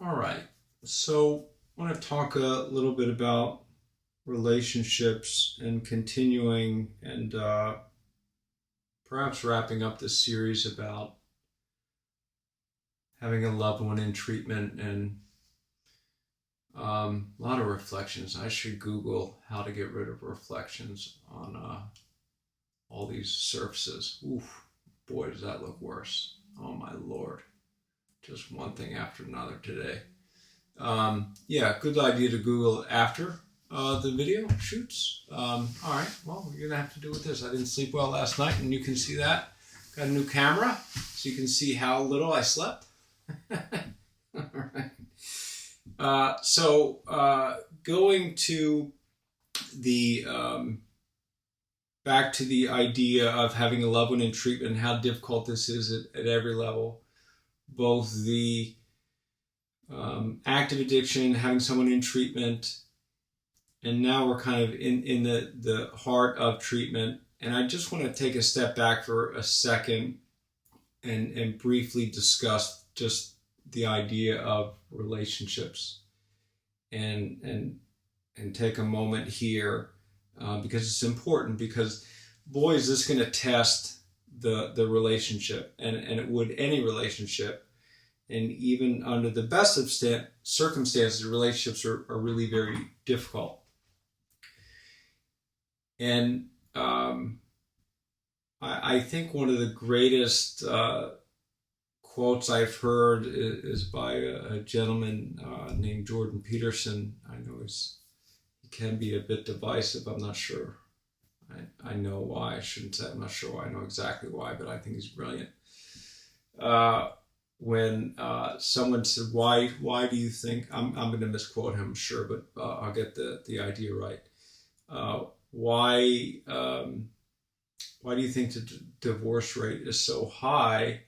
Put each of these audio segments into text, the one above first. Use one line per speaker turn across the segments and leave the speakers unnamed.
All right. So I want to talk a little bit about relationships and continuing and perhaps wrapping up this series about having a loved one in treatment and a lot of reflections. I should Google how to get rid of reflections on all these surfaces. Oof, boy, does that look worse. Oh my Lord. Just one thing after another today. Yeah, good idea to Google after the video shoots. All right, well, we're gonna have to do with this. I didn't sleep well last night, and you can see that. Got a new camera, so you can see how little I slept. All right. Going to the back to the idea of having a loved one in treatment and how difficult this is at every level, both the active addiction, having someone in treatment, and now we're kind of in the heart of treatment. And I just want to take a step back for a second and briefly discuss just the idea of relationships and take a moment here because it's important, because boy, is this going to test the relationship, and it would any relationship. And even under the best of circumstances, relationships are really very difficult. And I think one of the greatest quotes I've heard is by a gentleman named Jordan Peterson. I know he can be a bit divisive. I'm not sure. I know why. I shouldn't say I'm not sure why. I know exactly why, but I think he's brilliant. When someone said, why do you think, I'm going to misquote him, sure, but I'll get the idea right. Why do you think the divorce rate is so high?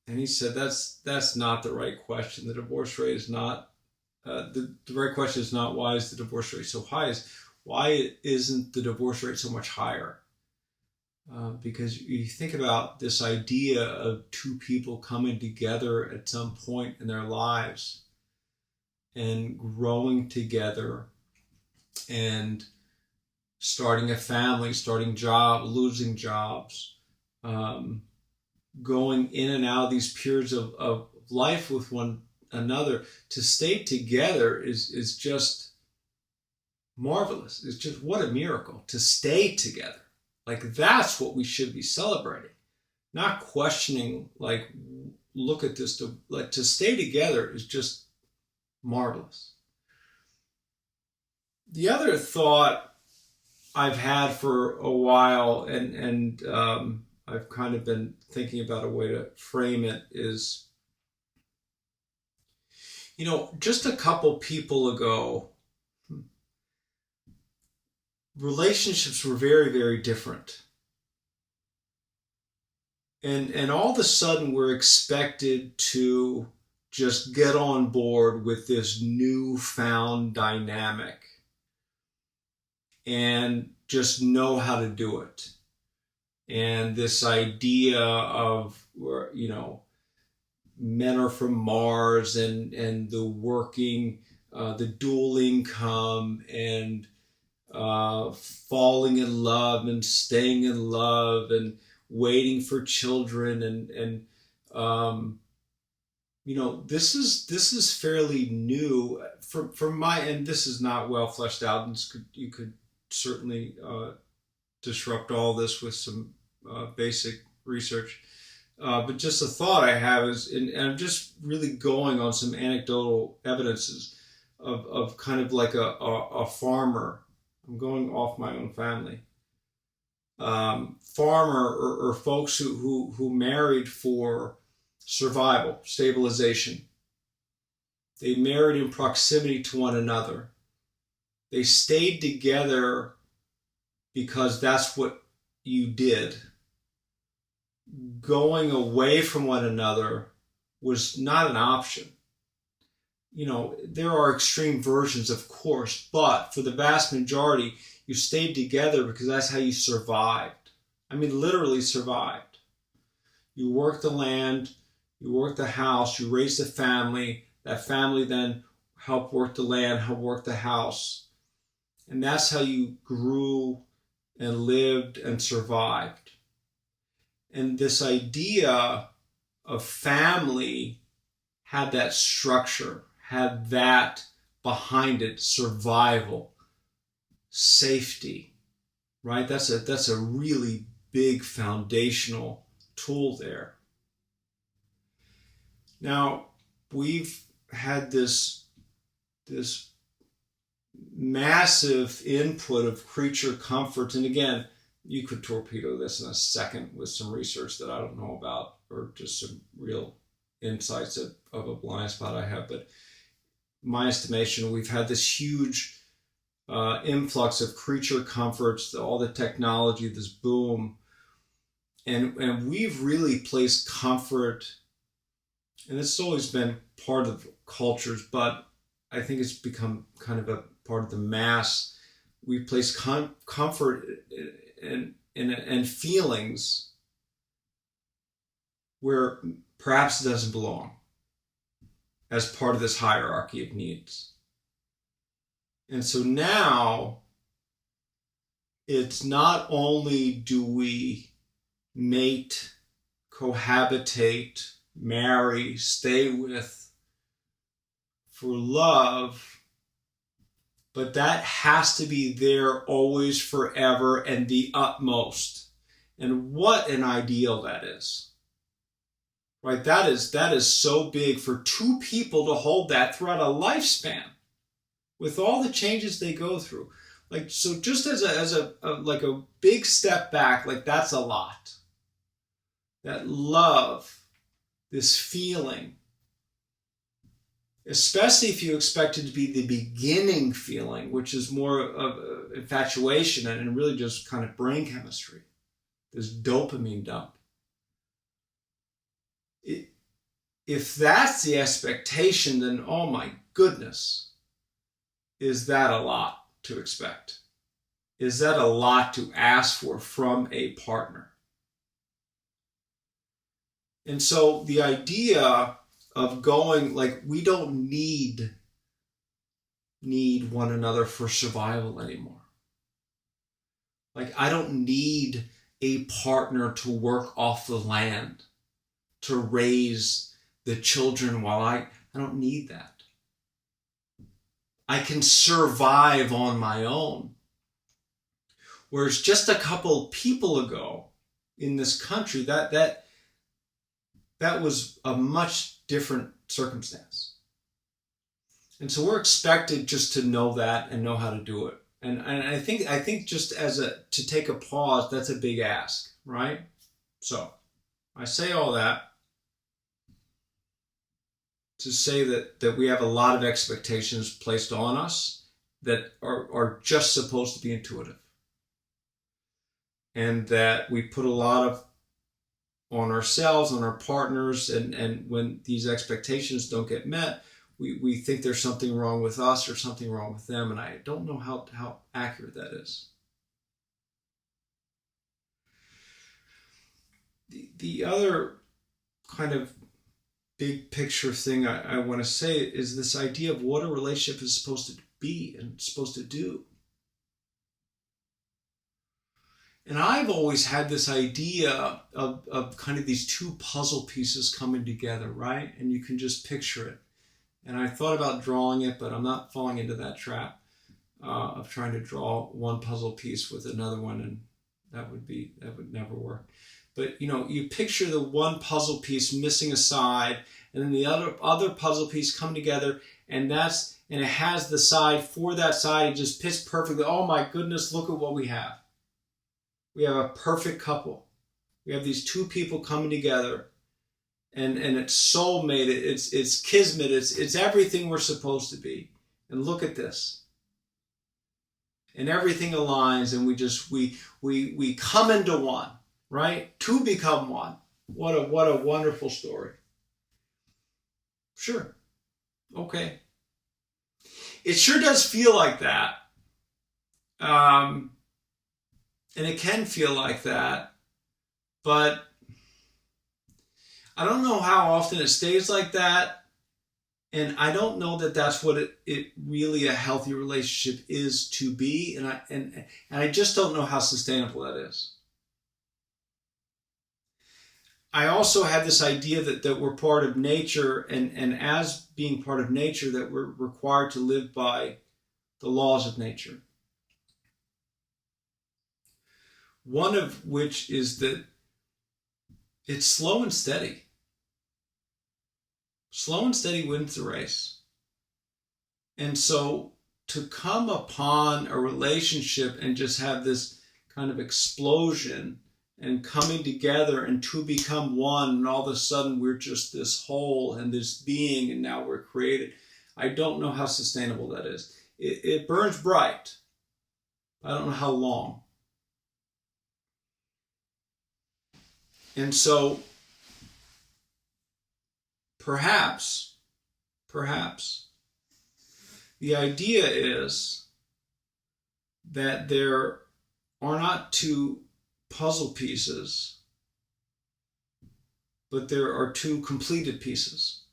And he said, that's not the right question. The divorce rate is not, the right question is not why is the divorce rate so high, is why isn't the divorce rate so much higher? Because you think about this idea of two people coming together at some point in their lives and growing together and starting a family, starting losing jobs, going in and out of these periods of life with one another. To stay together is just marvelous. It's just, what a miracle to stay together. Like, that's what we should be celebrating, not questioning, like, look at this. To stay together is just marvelous. The other thought I've had for a while, and I've kind of been thinking about a way to frame it, is, just a couple people ago, relationships were very, very different. And all of a sudden we're expected to just get on board with this newfound dynamic and just know how to do it. And this idea of, men are from Mars, and the working, the dual income, and falling in love and staying in love and waiting for children, and this is fairly new from my end. This is not well fleshed out, and you could certainly disrupt all this with some basic research. But just a thought I have is, and I'm just really going on some anecdotal evidences of kind of like a farmer. I'm going off my own family. Farmer or folks who married for survival, stabilization. They married in proximity to one another. They stayed together because that's what you did. Going away from one another was not an option. There are extreme versions, of course, but for the vast majority, you stayed together because that's how you survived. I mean, literally survived. You worked the land, you worked the house, you raised a family. That family then helped work the land, helped work the house. And that's how you grew and lived and survived. And this idea of family had that structure, had that behind it, survival, safety, right? That's a really big foundational tool there. Now, we've had this massive input of creature comforts, and again, you could torpedo this in a second with some research that I don't know about, or just some real insights of a blind spot I have. But my estimation, we've had this huge influx of creature comforts, all the technology, this boom, and we've really placed comfort, and it's always been part of cultures, but I think it's become kind of a part of the mass. We place comfort and feelings where perhaps it doesn't belong, as part of this hierarchy of needs. And so now it's not only do we mate, cohabitate, marry, stay with for love, but that has to be there always, forever, and the utmost. And what an ideal that is. Right? That is so big for two people to hold that throughout a lifespan, with all the changes they go through. Like, so just as a big step back, like, that's a lot. That love, this feeling, especially if you expect it to be the beginning feeling, which is more of infatuation and really just kind of brain chemistry, this dopamine dump. If that's the expectation, then oh my goodness, is that a lot to expect? Is that a lot to ask for from a partner? And so the idea of going, like, we don't need one another for survival anymore. Like, I don't need a partner to work off the land, to raise the children while I don't need that. I can survive on my own. Whereas just a couple people ago in this country, that was a much different circumstance. And so we're expected just to know that and know how to do it. And I think just to take a pause, that's a big ask, right? So I say all that to say that we have a lot of expectations placed on us that are just supposed to be intuitive. And that we put a lot of on ourselves, on our partners, and when these expectations don't get met, we think there's something wrong with us or something wrong with them, and I don't know how accurate that is. The other kind of big picture thing I want to say is this idea of what a relationship is supposed to be and supposed to do. And I've always had this idea of kind of these two puzzle pieces coming together, right? And you can just picture it. And I thought about drawing it, but I'm not falling into that trap of trying to draw one puzzle piece with another one, and that would never work. But you picture the one puzzle piece missing a side, and then the other puzzle piece come together, and it has the side for that side. It just fits perfectly. Oh my goodness, look at what we have. We have a perfect couple. We have these two people coming together, and it's soulmate. It's kismet. It's everything we're supposed to be. And look at this. And everything aligns, and we come into one, right? Two become one. What a wonderful story. Sure. Okay. It sure does feel like that. And it can feel like that, but I don't know how often it stays like that. And I don't know that that's what it really a healthy relationship is to be. And I just don't know how sustainable that is. I also have this idea that we're part of nature, and as being part of nature, that we're required to live by the laws of nature. One of which is that it's slow and steady. Slow and steady wins the race. And so to come upon a relationship and just have this kind of explosion and coming together and to become one, and all of a sudden we're just this whole and this being, and now we're created. I don't know how sustainable that is. It burns bright. I don't know how long. And so perhaps, the idea is that there are not two puzzle pieces, but there are two completed pieces.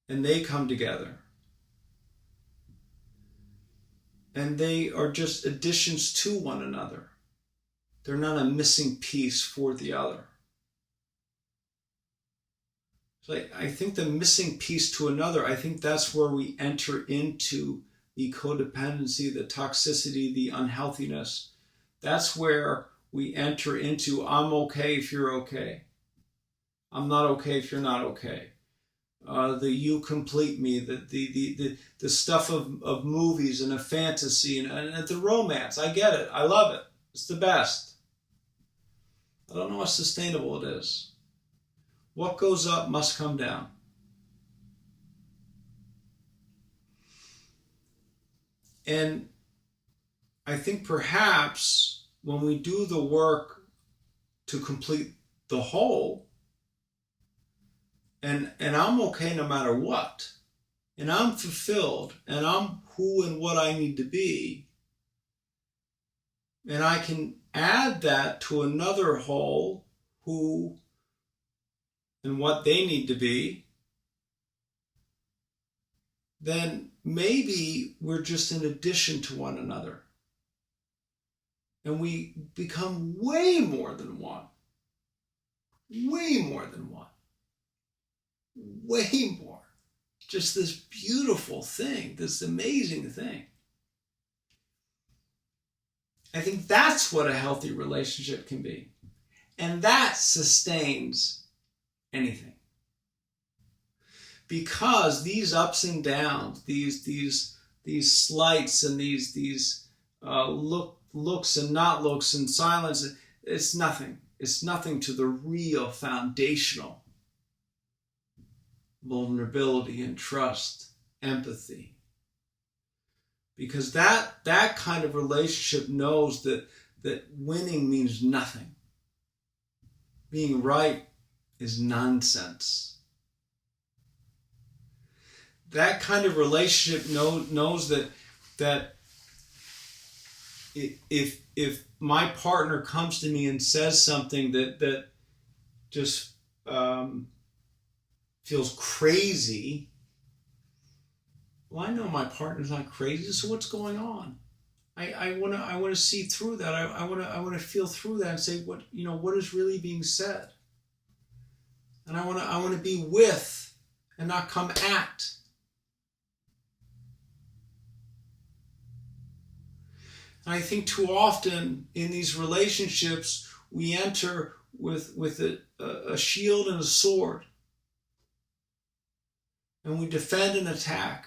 And they come together. And they are just additions to one another. They're not a missing piece for the other. So I think the missing piece to another, I think that's where we enter into the codependency, the toxicity, the unhealthiness. That's where we enter into, I'm okay if you're okay. I'm not okay if you're not okay. The you complete me, the stuff of movies and a fantasy and the romance. I get it. I love it. It's the best. I don't know how sustainable it is. What goes up must come down. And I think perhaps when we do the work to complete the whole, and I'm okay no matter what, and I'm fulfilled, and I'm who and what I need to be, and I can add that to another whole who and what they need to be, then maybe we're just an addition to one another. And we become way more than one. Way more than one. Way more. Just this beautiful thing, this amazing thing. I think that's what a healthy relationship can be. And that sustains anything. Because these ups and downs, these slights and these looks and not looks and silence, it's nothing. It's nothing to the real foundational vulnerability and trust, empathy. Because that kind of relationship knows that winning means nothing. Being right is nonsense. That kind of relationship knows that if my partner comes to me and says something that just feels crazy, well, I know my partner's not crazy, so what's going on? I want to see through that. I want to feel through that and say what is really being said. And I want to be with and not come at. And I think too often in these relationships we enter with a shield and a sword, and we defend and attack.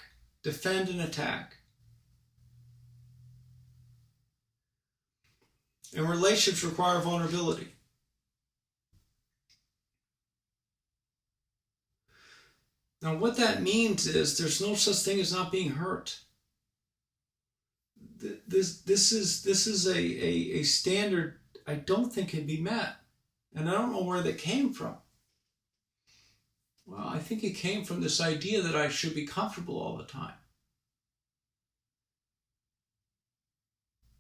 And relationships require vulnerability. Now, what that means is there's no such thing as not being hurt. This is a standard I don't think can be met, and I don't know where that came from. Well, I think it came from this idea that I should be comfortable all the time.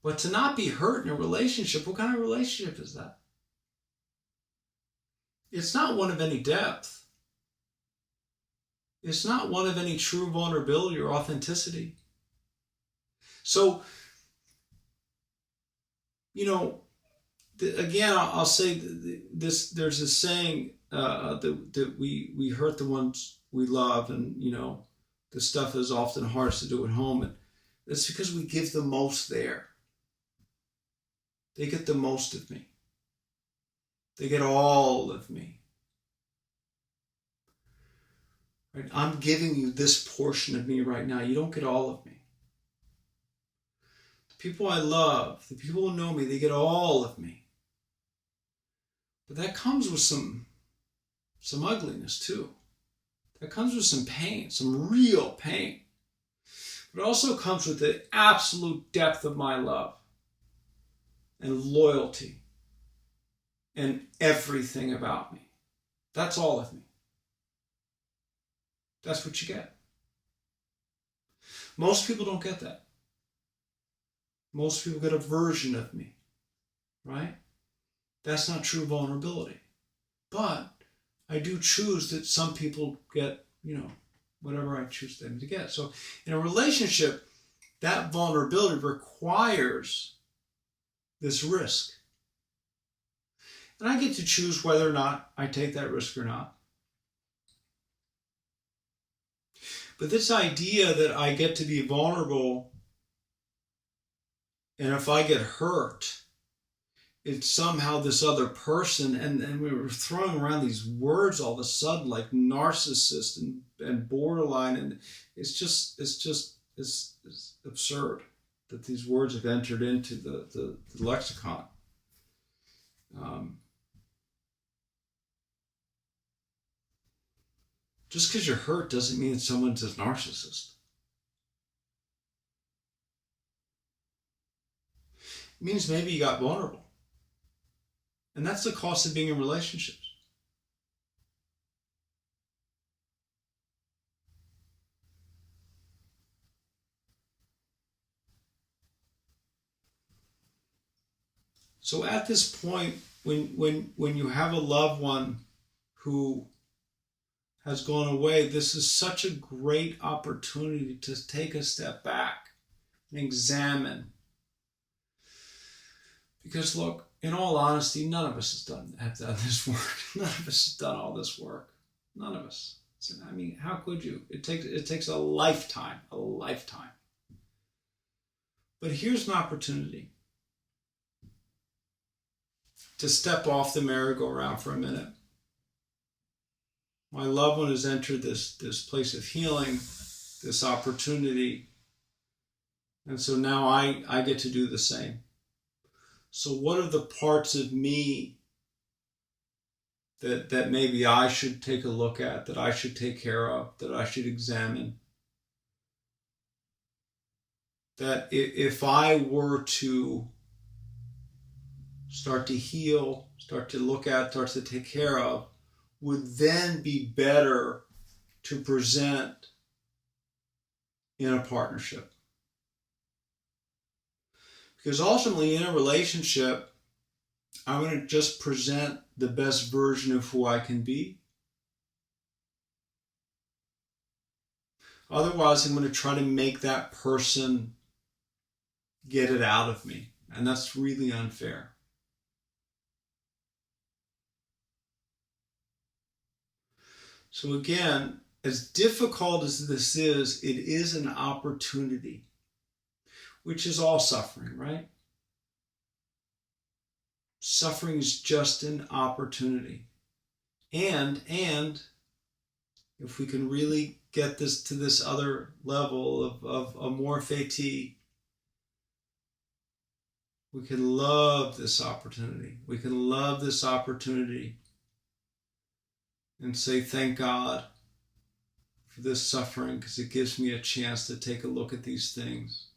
But to not be hurt in a relationship, what kind of relationship is that? It's not one of any depth. It's not one of any true vulnerability or authenticity. So, again, I'll say this. There's a saying that we hurt the ones we love, and the stuff is often hardest to do at home, and it's because we give the most there. They get the most of me. They get all of me. Right? I'm giving you this portion of me right now. You don't get all of me. The people I love, the people who know me, they get all of me. But that comes with some ugliness too. That comes with some pain, some real pain. But it also comes with the absolute depth of my love and loyalty and everything about me. That's all of me. That's what you get. Most people don't get that. Most people get a version of me, right? That's not true vulnerability. But I do choose that some people get, whatever I choose them to get. So in a relationship, that vulnerability requires this risk. And I get to choose whether or not I take that risk or not. But this idea that I get to be vulnerable, and if I get hurt, it's somehow this other person, and we were throwing around these words all of a sudden like narcissist and borderline, and it's absurd that these words have entered into the lexicon. Just because you're hurt doesn't mean that someone's a narcissist. It means maybe you got vulnerable. And that's the cost of being in relationships. So at this point, when you have a loved one who has gone away, this is such a great opportunity to take a step back and examine. Because look, in all honesty, none of us have done this work. None of us has done all this work. None of us. I mean, how could you? It takes a lifetime. But here's an opportunity to step off the merry-go-round for a minute. My loved one has entered this place of healing, this opportunity, and so now I get to do the same. So what are the parts of me that maybe I should take a look at, that I should take care of, that I should examine? That if I were to start to heal, start to look at, start to take care of, would then be better to present in a partnership. Because ultimately in a relationship, I'm going to just present the best version of who I can be. Otherwise, I'm going to try to make that person get it out of me. And that's really unfair. So again, as difficult as this is, it is an opportunity, which is all suffering, right? Suffering is just an opportunity. And if we can really get this to this other level of amor fati, we can love this opportunity. We can love this opportunity and say, thank God for this suffering, because it gives me a chance to take a look at these things.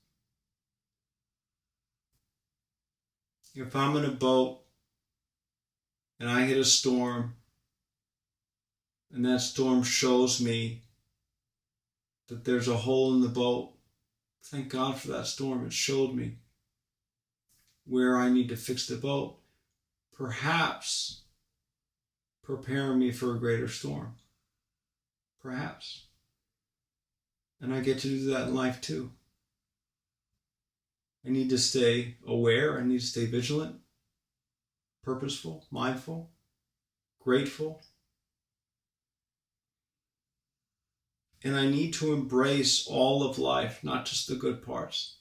If I'm in a boat and I hit a storm, and that storm shows me that there's a hole in the boat, thank God for that storm. It showed me where I need to fix the boat. Perhaps preparing me for a greater storm. Perhaps. And I get to do that in life too. I need to stay aware. I need to stay vigilant, purposeful, mindful, grateful. And I need to embrace all of life, not just the good parts.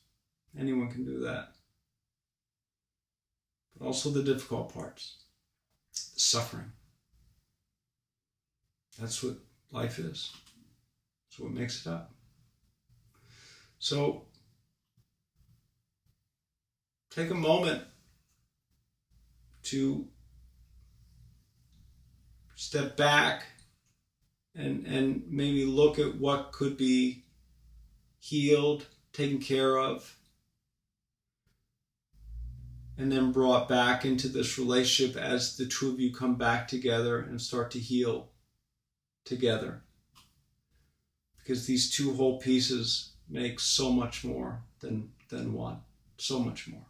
Anyone can do that. But also the difficult parts, the suffering. That's what life is. That's what makes it up. So take a moment to step back and maybe look at what could be healed, taken care of, and then brought back into this relationship as the two of you come back together and start to heal together. Because these two whole pieces make so much more than one. So much more.